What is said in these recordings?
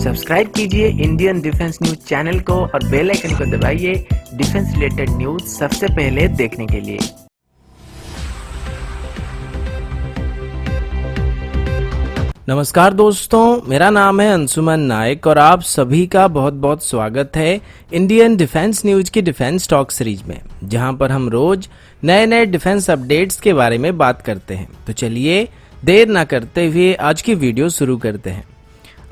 Subscribe कीजिए Indian defence news channel को और बेल आइकन को दबाइए डिफेंस रिलेटेड न्यूज सबसे पहले देखने के लिए। नमस्कार दोस्तों, मेरा नाम है अंशुमन नायक और आप सभी का बहुत बहुत स्वागत है इंडियन डिफेंस न्यूज की डिफेंस टॉक सीरीज में, जहां पर हम रोज नए नए डिफेंस अपडेट्स के बारे में बात करते हैं। तो चलिए देर ना करते हुए आज की वीडियो शुरू करते हैं।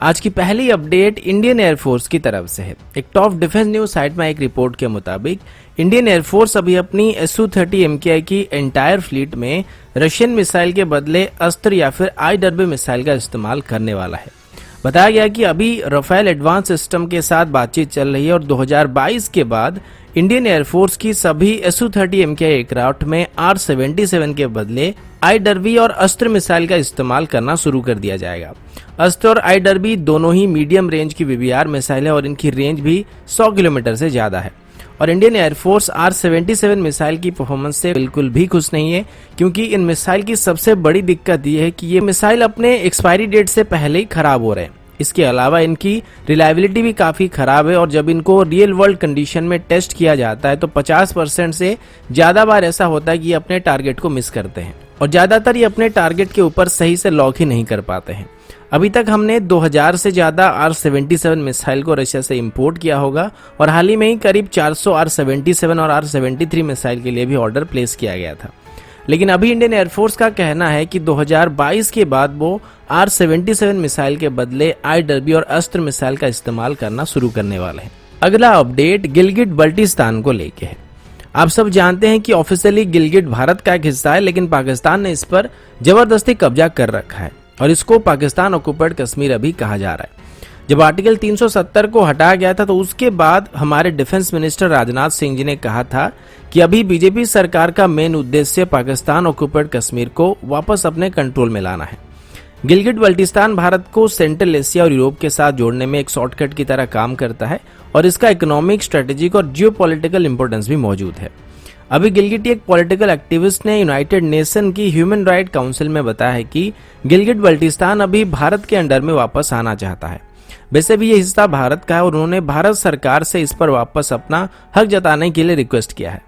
आज की पहली अपडेट इंडियन एयरफोर्स की तरफ से है। एक टॉप डिफेंस न्यूज साइट में एक रिपोर्ट के मुताबिक इंडियन एयरफोर्स अभी अपनी Su-30 MKI की एंटायर फ्लीट में रशियन मिसाइल के बदले अस्त्र या फिर IWB मिसाइल का इस्तेमाल करने वाला है। बताया गया कि अभी राफेल एडवांस सिस्टम के साथ बातचीत चल रही है और 2022 के बाद इंडियन एयरफोर्स की सभी Su-30 MKI एयरक्राफ्ट में R-77 के बदले IWB और अस्त्र मिसाइल का इस्तेमाल करना शुरू कर दिया जाएगा। अस्त्र और IWB दोनों ही मीडियम रेंज की VBR मिसाइल है और इनकी रेंज भी 100 किलोमीटर से ज्यादा है। और इंडियन एयरफोर्स R-77 मिसाइल की परफॉर्मेंस से बिल्कुल भी खुश नहीं है, क्योंकि इन मिसाइल की सबसे बड़ी दिक्कत ये है कि ये मिसाइल अपने एक्सपायरी डेट से पहले ही खराब हो रहे हैं। इसके अलावा इनकी रिलायबिलिटी भी काफी खराब है और जब इनको रियल वर्ल्ड कंडीशन में टेस्ट किया जाता है तो 50% से ज्यादा बार ऐसा होता है कि ये अपने टारगेट को मिस करते हैं और ज्यादातर ये अपने टारगेट के ऊपर सही से लॉक ही नहीं कर पाते हैं। अभी तक हमने 2000 से ज्यादा R-77 मिसाइल को रशिया से इंपोर्ट किया होगा और हाल ही में ही करीब 400 R-77 और R-73 मिसाइल के लिए भी ऑर्डर प्लेस किया गया था। लेकिन अभी इंडियन एयरफोर्स का कहना है कि 2022 के बाद वो R-77 मिसाइल के बदले IWB और अस्त्र मिसाइल का इस्तेमाल करना शुरू करने वाले हैं। अगला अपडेट गिलगिट बल्टिस्तान को लेके है। आप सब जानते हैं कि ऑफिशियली गिलगिट भारत का एक हिस्सा है, लेकिन पाकिस्तान ने इस पर जबरदस्ती कब्जा कर रखा है और इसको पाकिस्तान ऑक्युपाइड कश्मीर अभी कहा जा रहा है। जब आर्टिकल 370 को हटाया गया था तो उसके बाद हमारे डिफेंस मिनिस्टर राजनाथ सिंह जी ने कहा था कि अभी बीजेपी सरकार का मेन उद्देश्य पाकिस्तान ऑक्युपाइड कश्मीर को वापस अपने कंट्रोल में लाना है। गिलगिट बल्टिस्तान भारत को सेंट्रल एशिया और यूरोप के साथ जोड़ने में एक शॉर्टकट की तरह काम करता है और इसका इकोनॉमिक, स्ट्रेटेजिक और जियोपॉलिटिकल इंपोर्टेंस भी मौजूद है। अभी गिलगिट एक पॉलिटिकल एक्टिविस्ट ने यूनाइटेड नेशन की ह्यूमन राइट काउंसिल में बताया है कि गिलगिट बल्टिस्तान अभी भारत के अंडर में वापस आना चाहता है। वैसे भी ये हिस्सा भारत का है और उन्होंने भारत सरकार से इस पर वापस अपना हक जताने के लिए रिक्वेस्ट किया है।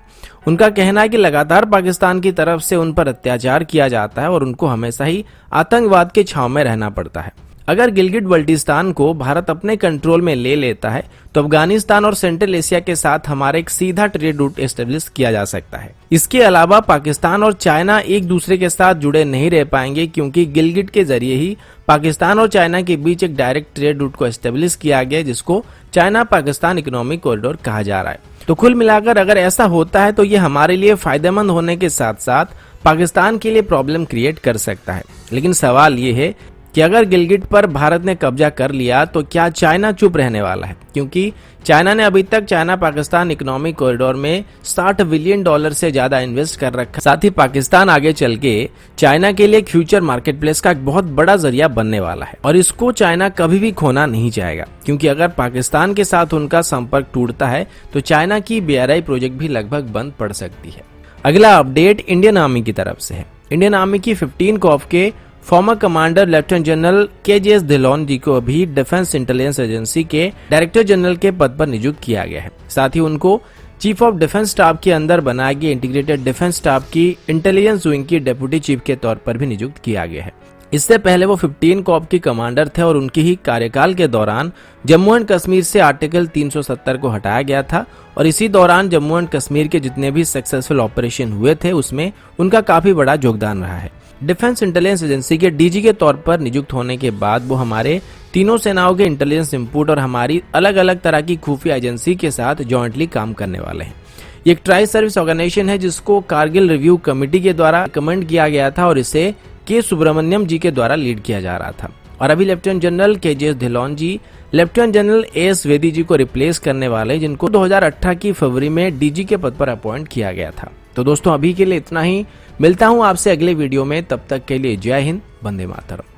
उनका कहना है कि लगातार पाकिस्तान की तरफ से उन पर अत्याचार किया जाता है और उनको हमेशा ही आतंकवाद के छांव में रहना पड़ता है। अगर गिलगिट बल्टिस्तान को भारत अपने कंट्रोल में ले लेता है तो अफगानिस्तान और सेंट्रल एशिया के साथ हमारा एक सीधा ट्रेड रूट एस्टेब्लिश किया जा सकता है। इसके अलावा पाकिस्तान और चाइना एक दूसरे के साथ जुड़े नहीं रह पाएंगे, क्योंकि गिलगिट के जरिए ही पाकिस्तान और चाइना के बीच एक डायरेक्ट ट्रेड रूट को एस्टेब्लिश किया गया, जिसको चाइना पाकिस्तान इकोनॉमिक कॉरिडोर कहा जा रहा है। तो कुल मिलाकर अगर ऐसा होता है तो ये हमारे लिए फायदेमंद होने के साथ साथ पाकिस्तान के लिए प्रॉब्लम क्रिएट कर सकता है। लेकिन सवाल ये है कि अगर गिलगिट पर भारत ने कब्जा कर लिया तो क्या चाइना चुप रहने वाला है, क्योंकि चाइना ने अभी तक चाइना पाकिस्तान इकोनॉमिक कॉरिडोर में $60 बिलियन से ज्यादा इन्वेस्ट कर रखा है। साथ ही पाकिस्तान आगे चल के चाइना के लिए एक फ्यूचर मार्केट प्लेस का एक बहुत बड़ा जरिया बनने वाला है और इसको चाइना कभी भी खोना नहीं चाहेगा, क्योंकि अगर पाकिस्तान के साथ उनका संपर्क टूटता है तो चाइना की BRI प्रोजेक्ट भी लगभग बंद पड़ सकती है। अगला अपडेट इंडियन आर्मी की तरफ से है। इंडियन आर्मी की 15 कॉर्प्स के farmer commander lieutenant general KJS धिल्लोन जी को अभी डिफेंस इंटेलिजेंस एजेंसी के डायरेक्टर जनरल के पद पर नियुक्त किया गया है। साथ ही उनको चीफ ऑफ डिफेंस स्टाफ के अंदर बनाई गई इंटीग्रेटेड डिफेंस स्टाफ की इंटेलिजेंस विंग की डेप्यूटी चीफ के तौर पर भी नियुक्त किया गया है। इससे पहले वो 15 कॉर्प्स की कमांडर थे और उनकी ही कार्यकाल के दौरान जम्मू एंड कश्मीर से आर्टिकल 370 को हटाया गया था और इसी दौरान जम्मू एंड कश्मीर के जितने भी सक्सेसफुल ऑपरेशन हुए थे उसमें उनका काफी बड़ा योगदान रहा है। डिफेंस इंटेलिजेंस एजेंसी के DG के तौर पर नियुक्त होने के बाद वो हमारे तीनों सेनाओं के इंटेलिजेंस इनपुट और हमारी अलग अलग तरह की खुफिया एजेंसी के साथ जॉइंटली काम करने वाले हैं। ये एक ट्राई सर्विस ऑर्गेनाइजेशन है जिसको कारगिल रिव्यू कमेटी के द्वारा रिकमेंड किया गया था और इसे के सुब्रमण्यम जी के द्वारा लीड किया जा रहा था। और अभी लेफ्टिनेंट जनरल KJS धिल्लोन जी लेफ्टिनेंट जनरल AS वेदी जी को रिप्लेस करने वाले, जिनको 2018 की फरवरी में DG के पद पर अपॉइंट किया गया था। तो दोस्तों अभी के लिए इतना ही, मिलता हूं आपसे अगले वीडियो में, तब तक के लिए जय हिंद, वंदे मातरम।